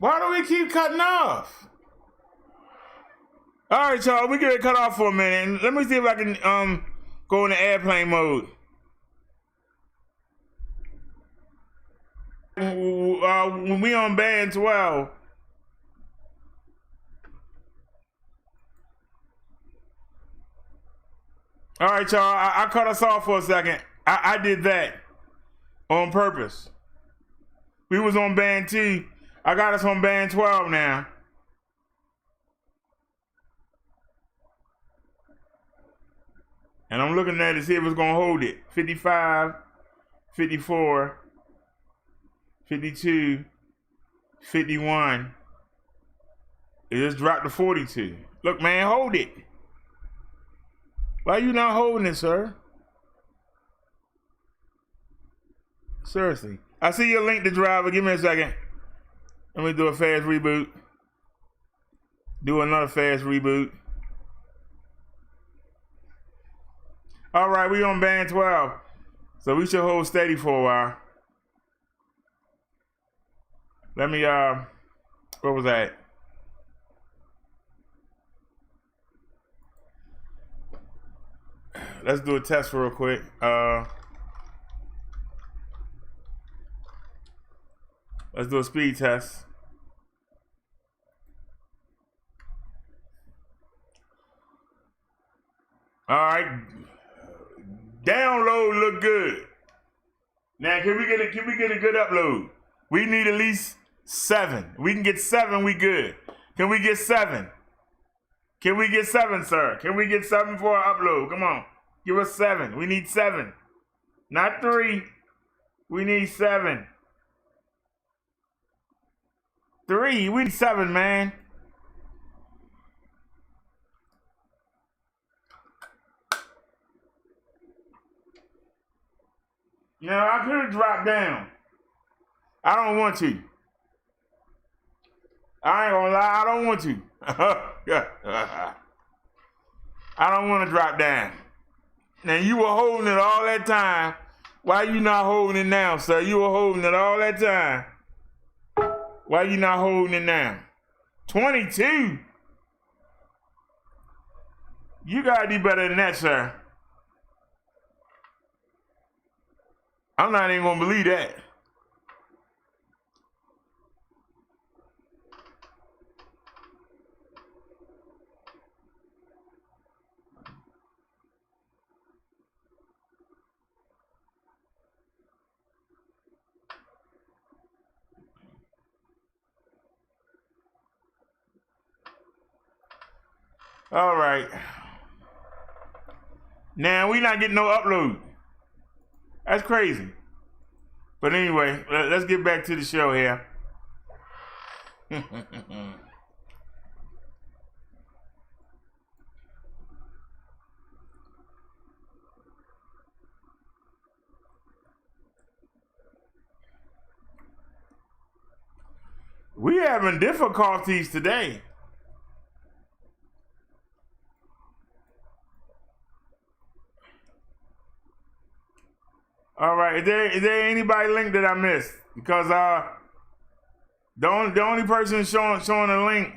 Why do we keep cutting off? All right, y'all, we get it cut off for a minute. Let me see if I can go into airplane mode. When we on band 12. All right, y'all, I cut us off for a second. I did that on purpose. We was on band T. I got us on band 12 now. And I'm looking at it to see if it's gonna hold it. 55, 54, 52, 51. It just dropped to 42. Look, man, hold it. Why are you not holding it, sir? Seriously. I see your link to driver. Give me a second. Let me do a fast reboot. Do another fast reboot. All right, we on band 12. So we should hold steady for a while. Let me, where was that? Let's do a test real quick. Let's do a speed test. All right. Download look good. Now can we get a good upload? We need at least 7. We can get 7, we good. Can we get 7? Can we get 7, sir? Can we get 7 for our upload? Come on. Give us 7. We need 7. Not 3. We need 7. 3. We need 7, man. Now, I could have dropped down. I don't want to. I ain't gonna lie, I don't want to. I don't want to drop down. Now, you were holding it all that time. Why you not holding it now, sir? You were holding it all that time. Why you not holding it now? 22? You gotta do better than that, sir. I'm not even gonna believe that. All right. Now we not getting no upload. That's crazy. But anyway, let's get back to the show here. We having difficulties today. All right, is there anybody link that I missed? Because the only person showing a link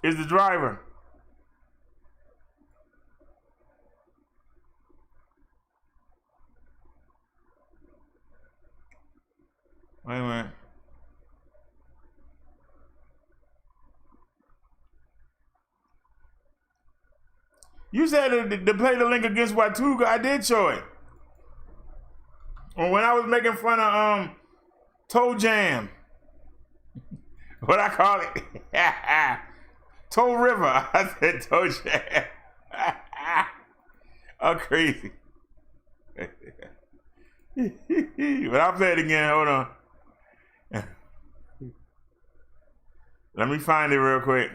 is the driver. Wait a minute. You said to play the link against Watuga. I did show it. When I was making fun of Toe Jam. What I call it? Toe River. I said Toe Jam. I'm crazy. But I'll play it again. Hold on. Let me find it real quick.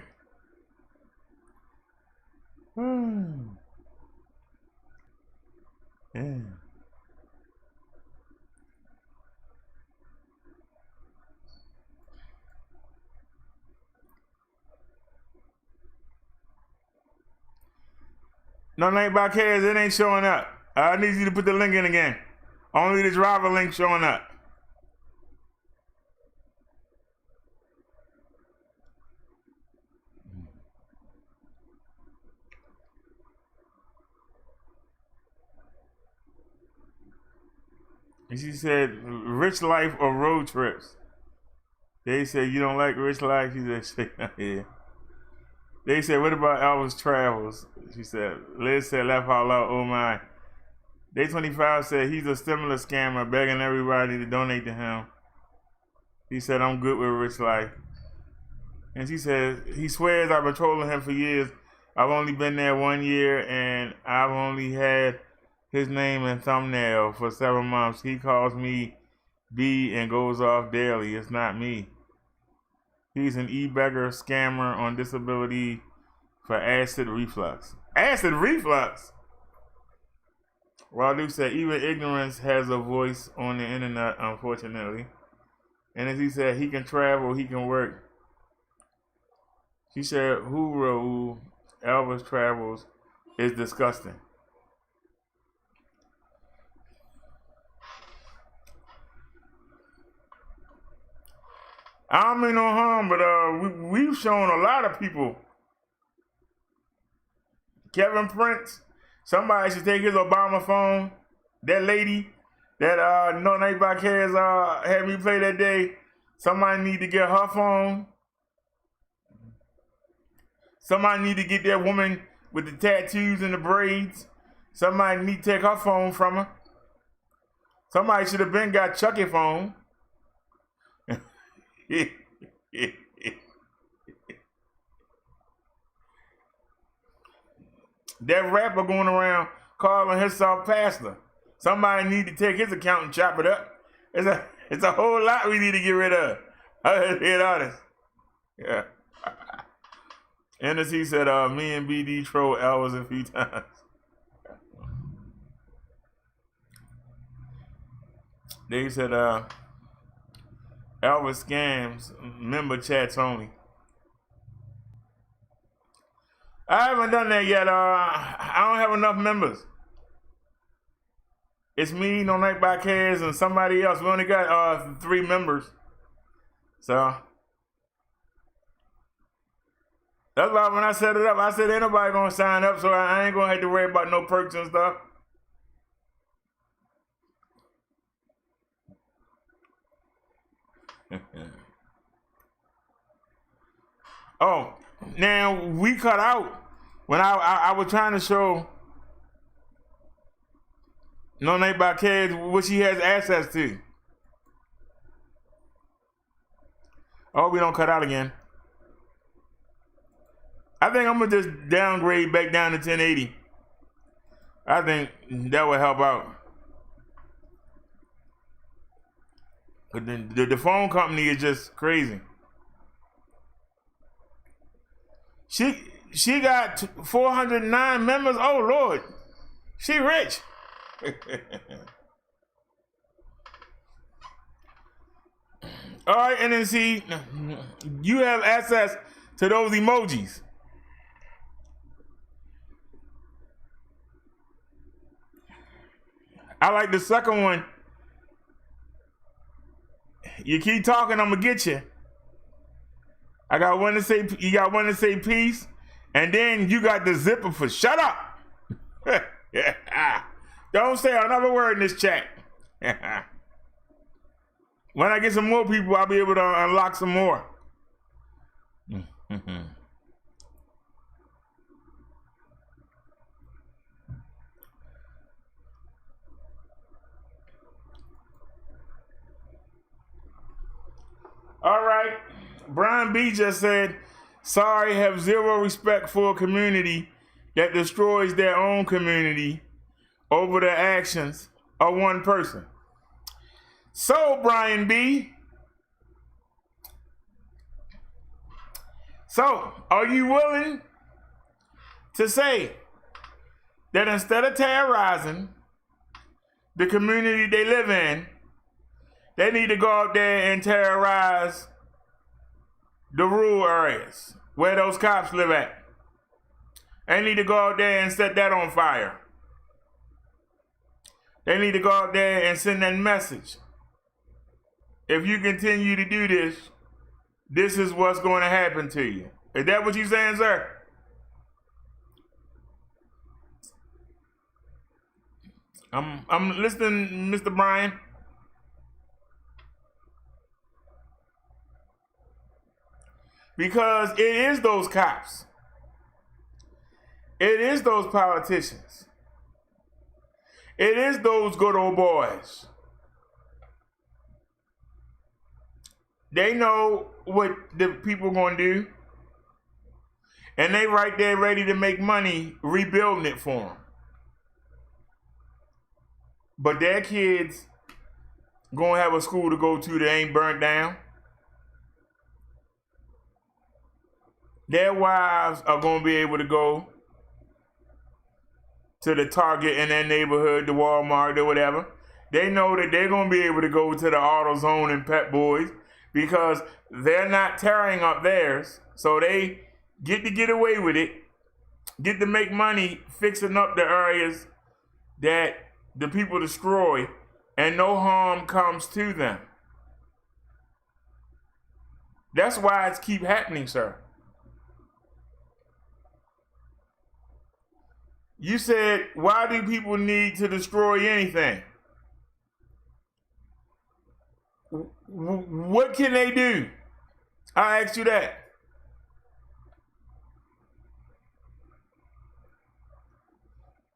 Yeah. No link by Kaz, it ain't showing up. I need you to put the link in again. Only the driver link showing up. And she said, rich life or road trips? They said, you don't like rich life? She said, yeah. They said, what about Elvis travels? She said, Liz said, laugh out loud, oh my. Day 25 said, he's a stimulus scammer begging everybody to donate to him. He said, I'm good with rich life. And she said, he swears I've been trolling him for years. I've only been there 1 year and I've only had his name and thumbnail for 7 months. He calls me B and goes off daily. It's not me. He's an e-beggar scammer on disability for acid reflux. Acid reflux? Radu said, even ignorance has a voice on the internet, unfortunately. And as he said, he can travel, he can work. She said, who Elvis travels is disgusting. I don't mean no harm, but we've shown a lot of people. Kevin Prince, somebody should take his Obama phone. That lady that No Night by Cares had me play that day, somebody need to get her phone. Somebody need to get that woman with the tattoos and the braids. Somebody need to take her phone from her. Somebody should have been got Chucky's phone. That rapper going around calling himself pastor. Somebody need to take his account and chop it up. It's a whole lot we need to get rid of. I'll be honest. Yeah. NSC said, me and BD troll Elvis a few times. They said, Elvis scams, member chats only. I haven't done that yet. I don't have enough members. It's me, No Night by Cares, and somebody else. We only got 3 members. So that's why when I set it up, I said ain't nobody gonna sign up, so I ain't gonna have to worry about no perks and stuff. Oh, now we cut out when I was trying to show No Night by Cares what she has access to. Oh, we don't cut out again. I think I'm gonna just downgrade back down to 1080. I think that would help out. But then the phone company is just crazy. She got 409 members. Oh Lord, she rich. All right, and then see, you have access to those emojis. I like the second one. You keep talking, I'm gonna get you. I got one to say, you got one to say peace, and then you got the zipper for shut up. Don't say another word in this chat. When I get some more people, I'll be able to unlock some more. All right. Brian B just said, sorry, have zero respect for a community that destroys their own community over the actions of one person. So, Brian B, so are you willing to say that instead of terrorizing the community they live in, they need to go out there and terrorize the rural areas where those cops live at? They need to go out there and set that on fire. They need to go out there and send that message. If you continue to do this, this is what's going to happen to you. Is that what you're saying, sir? I'm listening, Mr. Brian. Because it is those cops. It is those politicians. It is those good old boys. They know what the people going to do. And they right there ready to make money rebuilding it for them. But their kids going to have a school to go to that ain't burnt down. Their wives are going to be able to go to the Target in their neighborhood, the Walmart or whatever. They know that they're going to be able to go to the AutoZone and Pep Boys because they're not tearing up theirs. So they get to get away with it, get to make money fixing up the areas that the people destroy, and no harm comes to them. That's why it's keep happening, sir. You said, why do people need to destroy anything? What can they do? I asked you that.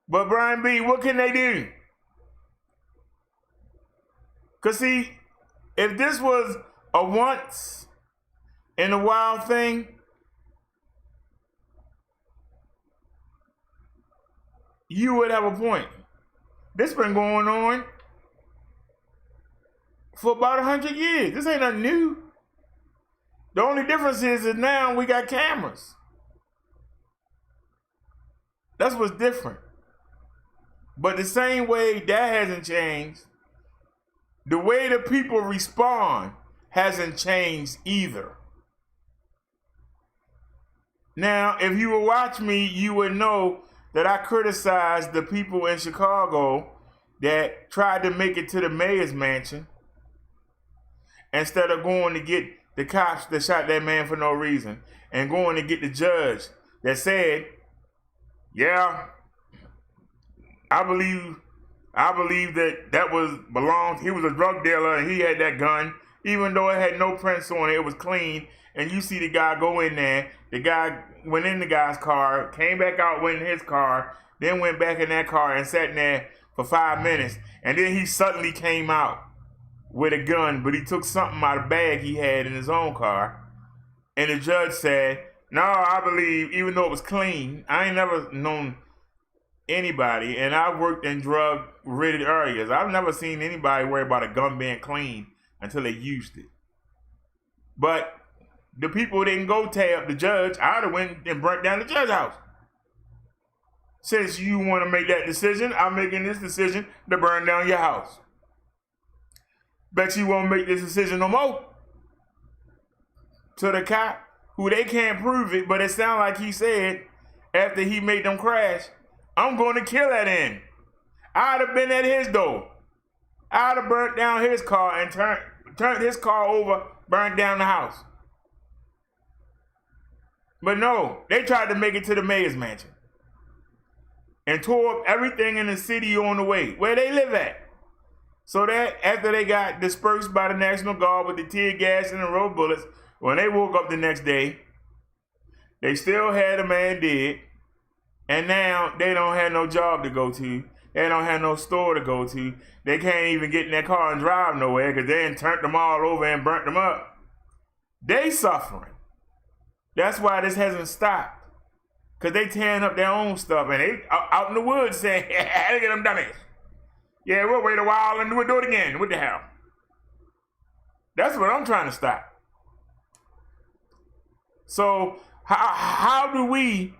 But Brian B., what can they do? Because see, if this was a once in a while thing, you would have a point. This been going on for about 100 years. This ain't nothing new. The only difference is that now we got cameras. That's what's different. But the same way that hasn't changed, the way the people respond hasn't changed either. Now, if you would watch me, you would know that I criticized the people in Chicago that tried to make it to the mayor's mansion instead of going to get the cops that shot that man for no reason and going to get the judge that said, yeah, I believe that he was a drug dealer and he had that gun, even though it had no prints on it, it was clean. And you see the guy go in there, the guy went in the guy's car, came back out, went in his car, then went back in that car and sat in there for 5 minutes. And then he suddenly came out with a gun, but he took something out of the bag he had in his own car. And the judge said, no, I believe, even though it was clean, I ain't never known anybody, and I worked in drug-ridden areas. I've never seen anybody worry about a gun being clean until they used it. But the people didn't go tear up the judge. I'd have went and burnt down the judge's house. Since you want to make that decision, I'm making this decision to burn down your house. Bet you won't make this decision no more. To the cop, who they can't prove it, but it sounds like he said after he made them crash, I'm going to kill that end. I'd have been at his door. I'd have burnt down his car and turned his car over, burnt down the house. But no, they tried to make it to the mayor's mansion and tore up everything in the city on the way, where they live at. So that after they got dispersed by the National Guard with the tear gas and the rubber bullets, when they woke up the next day, they still had a man dead. And now they don't have no job to go to. They don't have no store to go to. They can't even get in their car and drive nowhere because they done turned them all over and burnt them up. They suffering. That's why this hasn't stopped. Because they tearing up their own stuff and they out in the woods saying, hey, look at them dummies. Yeah, we'll wait a while and we'll do it again. What the hell? That's what I'm trying to stop. So how do we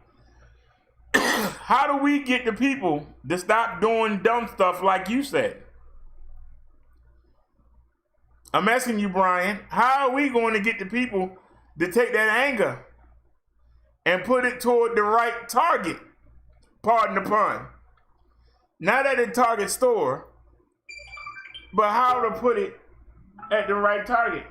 get the people to stop doing dumb stuff like you said? I'm asking you, Brian, how are we going to get the people to take that anger and put it toward the right target? Pardon the pun. Not at the Target store, but how to put it at the right target.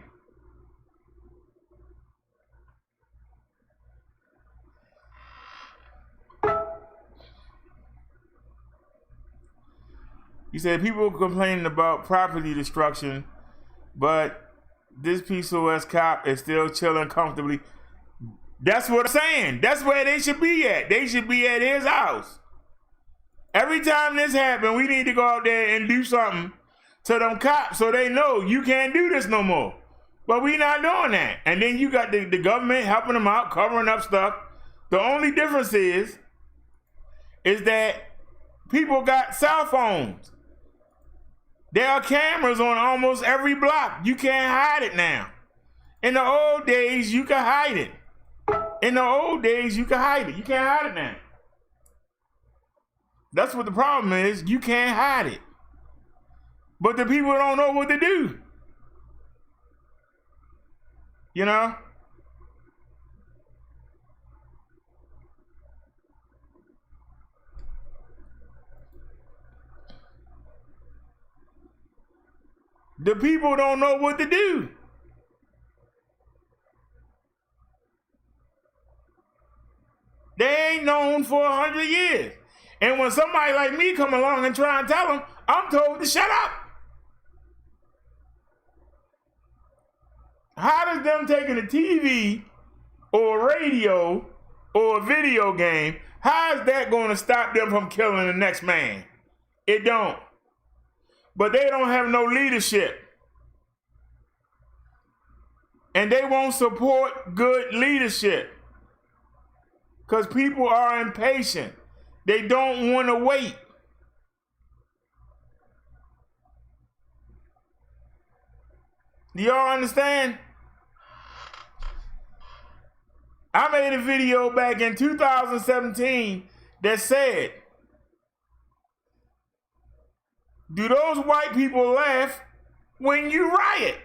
You said people complaining about property destruction, but this PCOS cop is still chilling comfortably. That's what I'm saying. That's where they should be at. They should be at his house. Every time this happens, we need to go out there and do something to them cops so they know you can't do this no more. But we not doing that. And then you got the government helping them out, covering up stuff. The only difference is that people got cell phones. There are cameras on almost every block. You can't hide it now. In the old days, you could hide it. In the old days, you could hide it. You can't hide it now. That's what the problem is. You can't hide it. But the people don't know what to do. You know? The people don't know what to do. They ain't known for 100 years. And when somebody like me come along and try and tell them, I'm told to shut up. How does them taking a TV or a radio or a video game, how is that going to stop them from killing the next man? It don't. But they don't have no leadership. And they won't support good leadership. Because people are impatient. They don't want to wait. Do y'all understand? I made a video back in 2017 that said, do those white people laugh when you riot?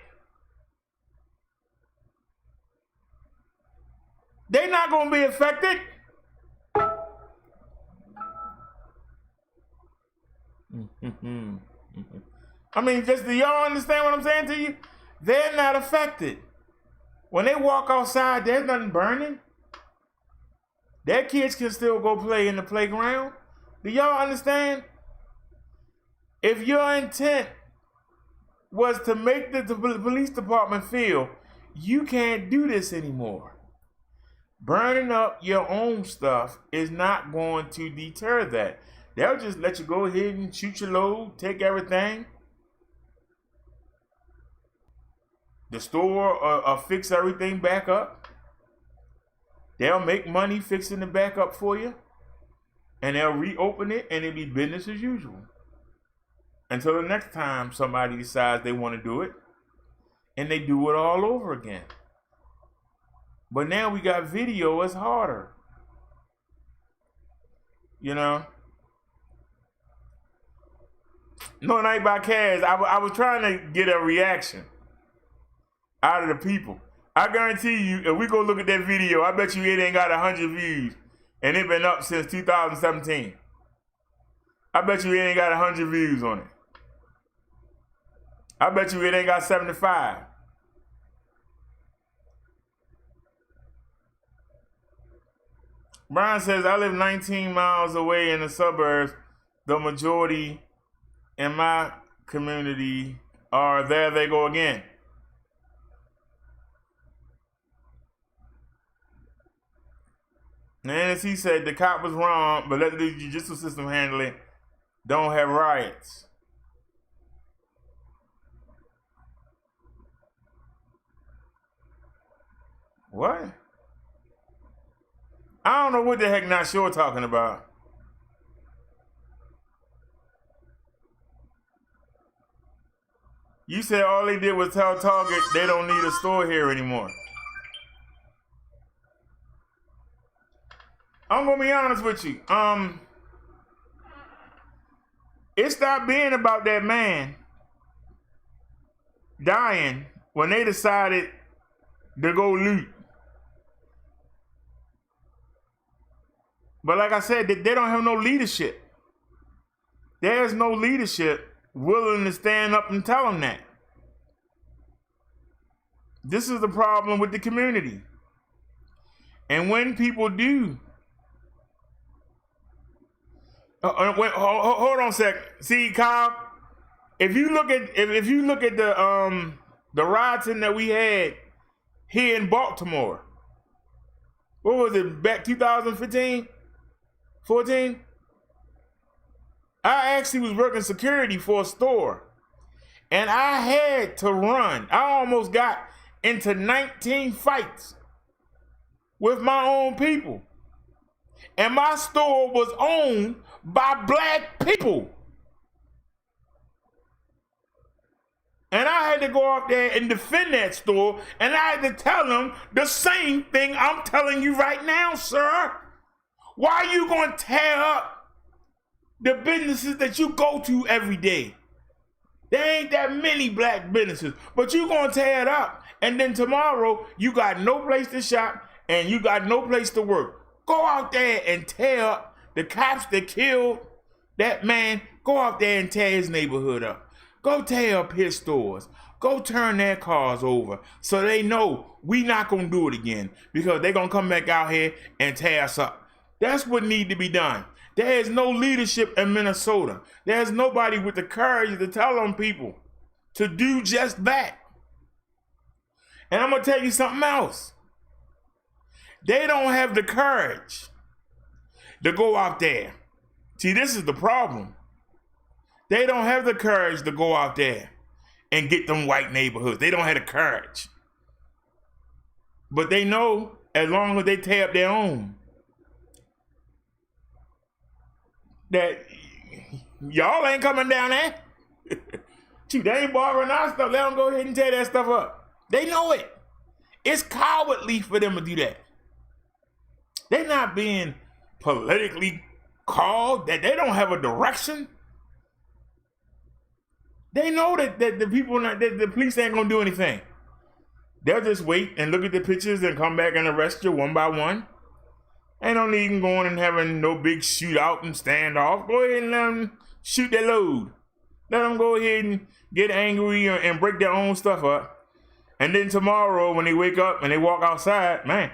They're not going to be affected. I mean, just do y'all understand what I'm saying to you? They're not affected. When they walk outside, there's nothing burning. Their kids can still go play in the playground. Do y'all understand? If your intent was to make the police department feel you can't do this anymore, burning up your own stuff is not going to deter that. They'll just let you go ahead and shoot your load, take everything. The store fix everything back up. They'll make money fixing it back up for you. And they'll reopen it and it'll be business as usual. Until the next time somebody decides they want to do it. And they do it all over again. But now we got video, it's harder. You know? No Night by Kaz, I was trying to get a reaction out of the people. I guarantee you, if we go look at that video, I bet you it ain't got 100 views. And it been up since 2017. I bet you it ain't got 100 views on it. I bet you it ain't got 75. Brian says, I live 19 miles away in the suburbs. The majority in my community are there they go again. And as he said, the cop was wrong, but let the judicial system handle it. Don't have riots. What? I don't know what the heck Not Sure talking about. You said all they did was tell Target they don't need a store here anymore. I'm gonna be honest with you. It stopped being about that man dying when they decided to go loot. But like I said, they don't have no leadership. There's no leadership willing to stand up and tell them that. This is the problem with the community. And when people do, hold on a sec. See, Kyle, if you look at the rioting that we had here in Baltimore, what was it, back 2015, 14? I actually was working security for a store, and I had to run. I almost got into 19 fights with my own people. And my store was owned by black people. And I had to go out there and defend that store, and I had to tell them the same thing I'm telling you right now, sir. Why are you going to tear up the businesses that you go to every day? There ain't that many black businesses, but you gonna tear it up, and then tomorrow you got no place to shop and you got no place to work. Go out there and tear up the cops that killed that man. Go out there and tear his neighborhood up. Go tear up his stores. Go turn their cars over so they know we not gonna do it again, because they gonna come back out here and tear us up. That's what need to be done. There is no leadership in Minnesota. There's nobody with the courage to tell them people to do just that. And I'm going to tell you something else. They don't have the courage to go out there. See, this is the problem. They don't have the courage to go out there and get them white neighborhoods. They don't have the courage. But they know as long as they tear up their own, that y'all ain't coming down there. Shoot, they ain't borrowing our stuff. Let them go ahead and tear that stuff up. They know it. It's cowardly for them to do that. They're not being politically called, that they don't have a direction. They know that the people, that the police ain't gonna do anything. They'll just wait and look at the pictures and come back and arrest you one by one. Ain't no need in going and having no big shootout and standoff. Go ahead and let them shoot their load. Let them go ahead and get angry and break their own stuff up. And then tomorrow when they wake up and they walk outside, man,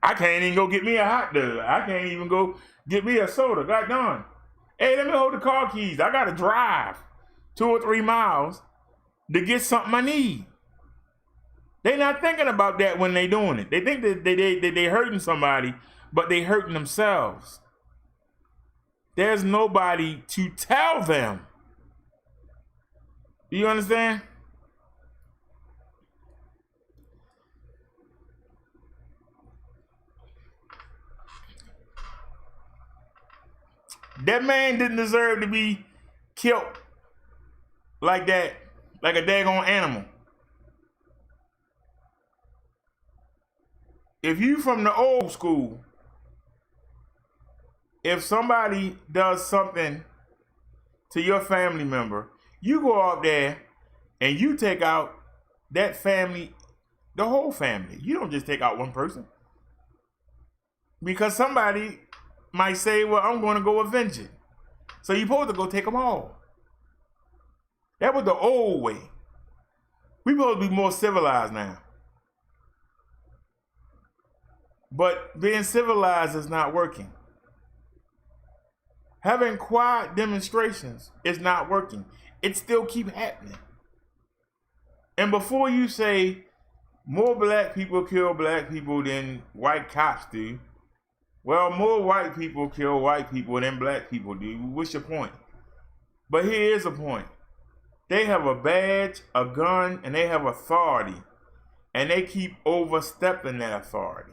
I can't even go get me a hot dog. I can't even go get me a soda. God darn. Hey, let me hold the car keys. I got to drive 2 or 3 miles to get something I need. They not thinking about that when they doing it. They think that they hurting somebody, but they hurting themselves. There's nobody to tell them. You understand? That man didn't deserve to be killed like that, like a daggone animal. If you from the old school, if somebody does something to your family member, you go out there and you take out that family, the whole family. You don't just take out one person. Because somebody might say, well, I'm going to go avenge it. So you're supposed to go take them all. That was the old way. We're supposed to be more civilized now. But being civilized is not working. Having quiet demonstrations is not working. It still keep happening. And before you say more black people kill black people than white cops do, well, more white people kill white people than black people do. What's your point? But here is a point. They have a badge, a gun, and they have authority. And they keep overstepping that authority.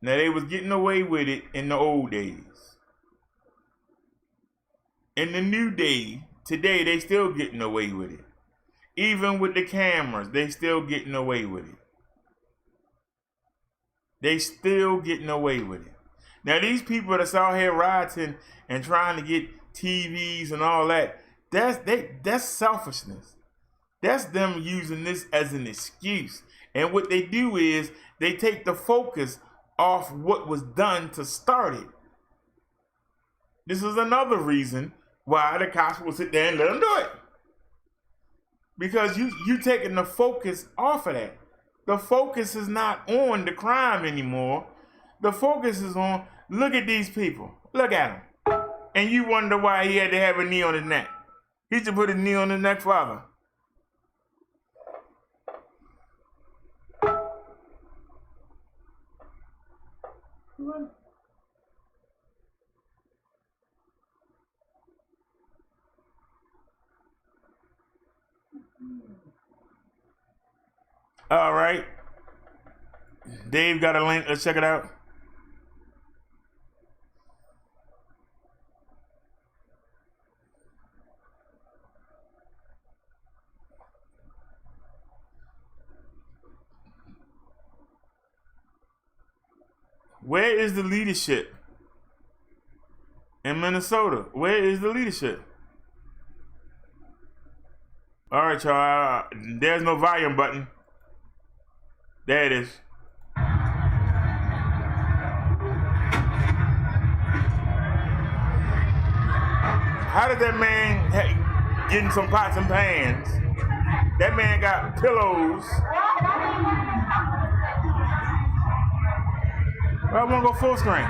Now, they was getting away with it in the old days. In the new day, today, they still getting away with it. Even with the cameras, they still getting away with it. They still getting away with it. Now, these people that's out here rioting and trying to get TVs and all that, that's selfishness. That's them using this as an excuse. And what they do is they take the focus off what was done to start it. This is another reason why the cops will sit there and let them do it. Because you taking the focus off of that. The focus is not on the crime anymore. The focus is on, look at these people. Look at them. And you wonder why he had to have a knee on his neck. He should put a knee on his neck forever. All right. Dave got a link. Let's check it out. Where is the leadership in Minnesota? Where is the leadership? All right, y'all. There's no volume button. There it is. How did that man getting some pots and pans? That man got pillows. I want to go full screen.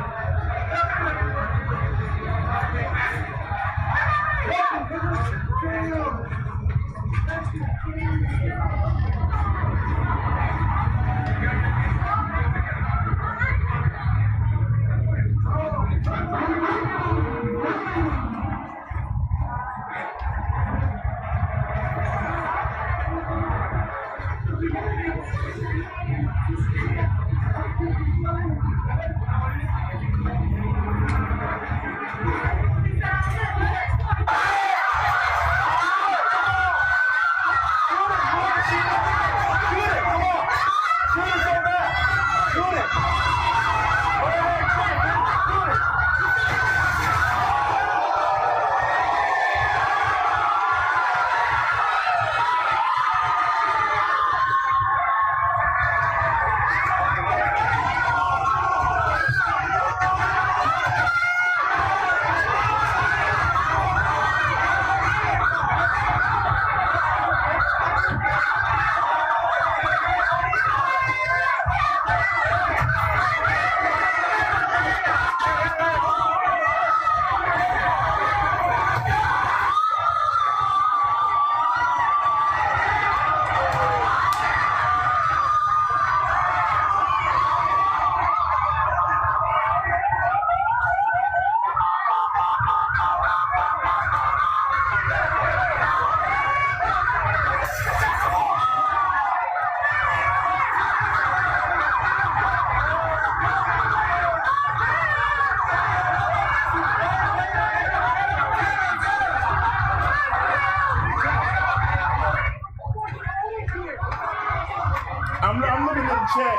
I'm looking at the chat.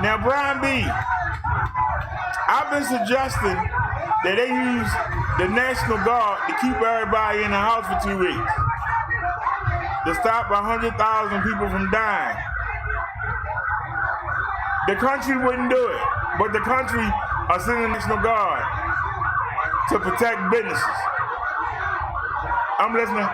Now, Brian B., I've been suggesting that they use the National Guard to keep everybody in the house for 2 weeks, to stop 100,000 people from dying. The country wouldn't do it, but the country are sending the National Guard to protect businesses. I'm listening.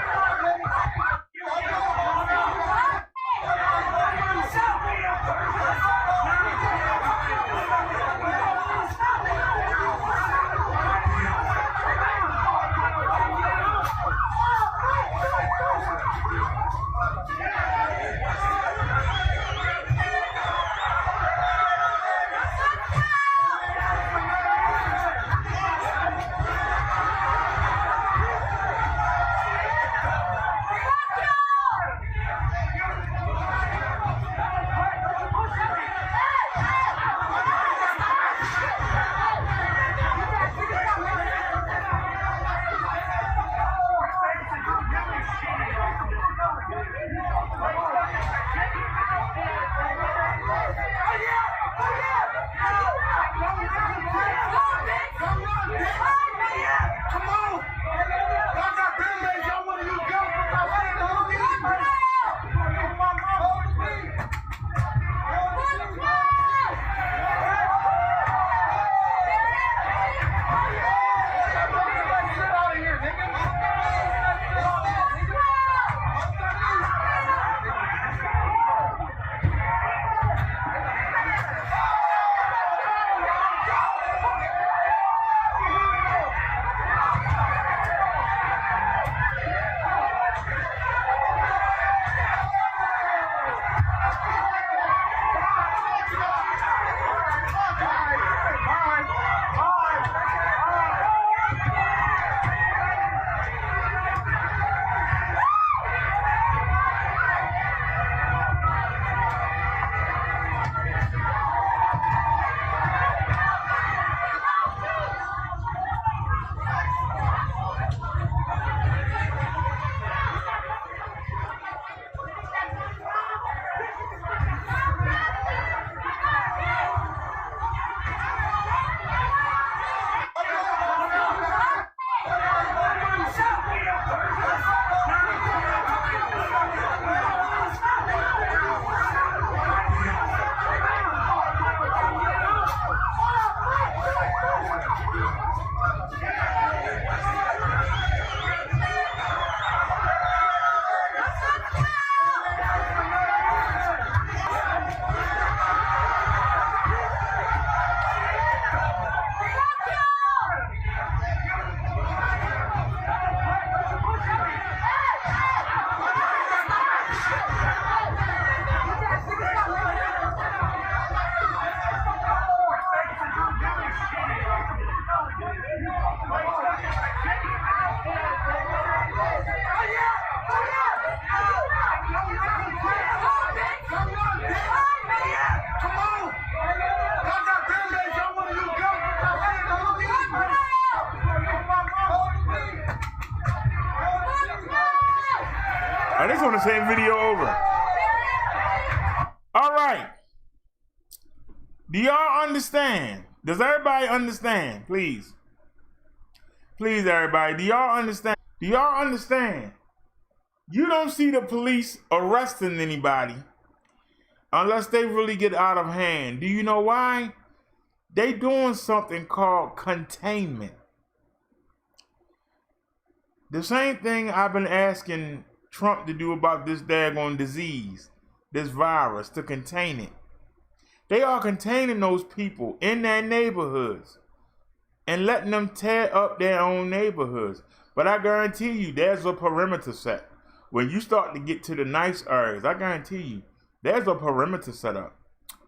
doing the same video over. All right. Do y'all understand? Does everybody understand? Please. Please, everybody. Do y'all understand? Do y'all understand? You don't see the police arresting anybody unless they really get out of hand. Do you know why? They doing something called containment. The same thing I've been asking Trump to do about this daggone disease, this virus, to contain it. They are containing those people in their neighborhoods and letting them tear up their own neighborhoods. But I guarantee you, there's a perimeter set. When you start to get to the nice areas, I guarantee you, there's a perimeter set up.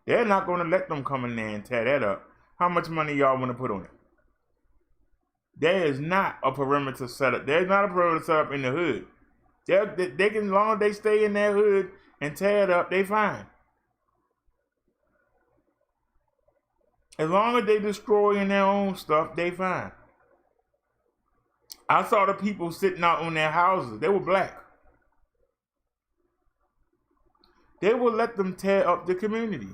They're not going to let them come in there and tear that up. How much money y'all want to put on it? There is not a perimeter set up. There's not a perimeter set up in the hood. They can, as long as they stay in their hood and tear it up, they fine. As long as they destroying their own stuff, they fine. I saw the people sitting out on their houses. They were black. They will let them tear up the community.